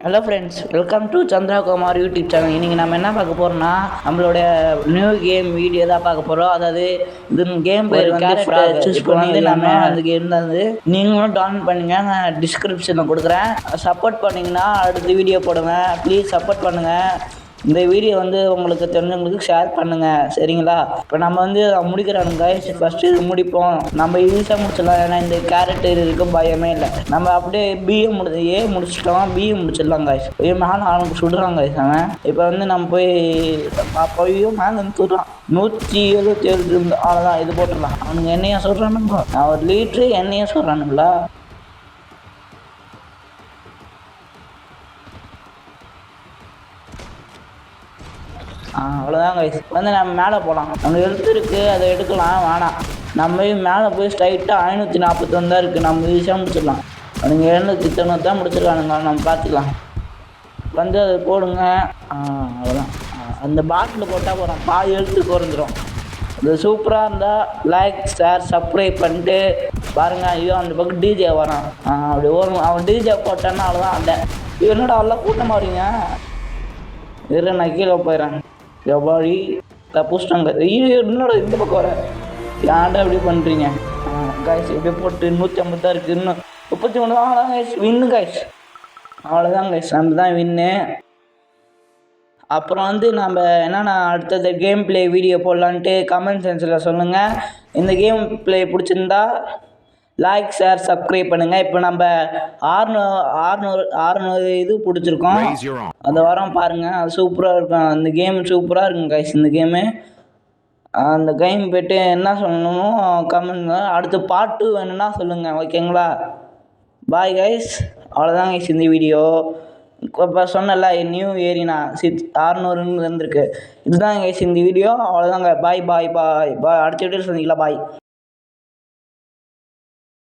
Hello friends, welcome to Chandra Kumar YouTube channel. இன்றைக்கி நம்ம என்ன பார்க்க போகிறோம்னா, நம்மளுடைய நியூ கேம் வீடியோ தான் பார்க்க போகிறோம். அதாவது இது கேம் பேர் வந்து ஃப்ராக். சூஸ் பண்ணி நம்ம அந்த கேம் தான் அது. நீங்களும் டவுன்லோட் பண்ணுங்க, நான் டிஸ்கிரிப்ஷனில் கொடுக்குறேன். சப்போர்ட் பண்ணிங்கன்னா அடுத்த வீடியோ போடுவேன். ப்ளீஸ் சப்போர்ட் பண்ணுங்கள். இந்த வீடியோ வந்து உங்களுக்கு தெரிஞ்சவங்களுக்கு ஷேர் பண்ணுங்கள், சரிங்களா? இப்போ நம்ம வந்து முடிக்கிறானுங்க. ஃபஸ்ட்டு இது முடிப்போம். நம்ம ஈஸியாக முடிச்சிடலாம், ஏன்னா இந்த கேரக்டர் இருக்க பயமே இல்லை. நம்ம அப்படியே ஏ முடிச்சிட்டோம், பிஏ முடிச்சிடலாம் காய்ஸ். மேலே அவனுக்கு சுடுறாங்க காய்ஸ். அவன் இப்போ வந்து நம்ம போயும் மேலே வந்து சுடுறான். 177 அவ்வளோதான், இது போட்டுடலாம். அவனுங்க என்னையா சொல்கிறானுங்க, நான் ஒரு லீட்ரு என்னையா சொல்கிறானுங்களா? அவ்வளோதான் கைஸ். வந்து நம்ம மேலே போகலாம். நம்ம எழுத்து இருக்குது, அதை எடுக்கலாம். வேணாம், நம்ம மேலே போய் ஸ்ட்ரைட்டாக 541 தான் இருக்குது. நம்ம ஈஸியாக முடிச்சிடலாம். அவங்க 790 தான் முடிச்சிருக்கானுங்க. நம்ம பார்த்துக்கலாம். வந்து அதை போடுங்க. அவ்வளோதான். அந்த பாட்டில் போட்டால் போகிறோம், பாதி எழுத்து குறைஞ்சிரும். அது சூப்பராக இருந்தால் லைக், ஷேர், சப்ஸ்கிரைப் பண்ணிட்டு பாருங்கள். ஐயோ, அந்த பக்கம் டிஜே வரான். அப்படி ஓடும். அவன் டிஜே போட்டான்னா அவ்வளோதான். அந்த என்னடா எல்லாம் கூட்டமாக வரீங்க, நான் கீழே போயிடுறேன். எவ்வாடி தப்புச்சிட்டாங்க. ஐயோ, என்னோட இந்த பக்கம் வர ஏன்டா இப்படி பண்ணுறீங்க காய்ஸ்? இப்படி போட்டு 150 தான் இருக்குது. இன்னும் 33 தான் கைஸ். வின்னு கைஸ். அவ்வளோதான் கைஸ், நம்ம தான் வின்னு. அப்புறம் வந்து நம்ம என்னென்னா அடுத்தது கேம் பிளே வீடியோ போடலான்ட்டு கமெண்ட் செக்ஷனில் சொல்லுங்கள். இந்த கேம் பிளே பிடிச்சிருந்தா லைக், ஷேர், சப்ஸ்கிரைப் பண்ணுங்கள். இப்போ நம்ம 600 இது பிடிச்சிருக்கோம். அந்த வாரம் பாருங்கள், அது சூப்பராக இருக்கும். அந்த கேம் சூப்பராக இருக்கும் கைஸ். இந்த கேமு அந்த கேம் போய்ட்டு என்ன சொல்லணுமோ கமெண்ட். அடுத்து பார்ட் 2 வேணும்னா சொல்லுங்கள், ஓகேங்களா? Bye guys. அவ்வளோதான் கைஸ் இந்த வீடியோ. இப்போ சொன்னல நியூ ஏரினா 600 இருந்திருக்கு. இதுதான் கைஸ் இந்த வீடியோ. அவ்வளோதாங்க. பாய் பாய் பாய் பாய். அடுத்த வீடியோ சந்திக்கலாம். பாய்.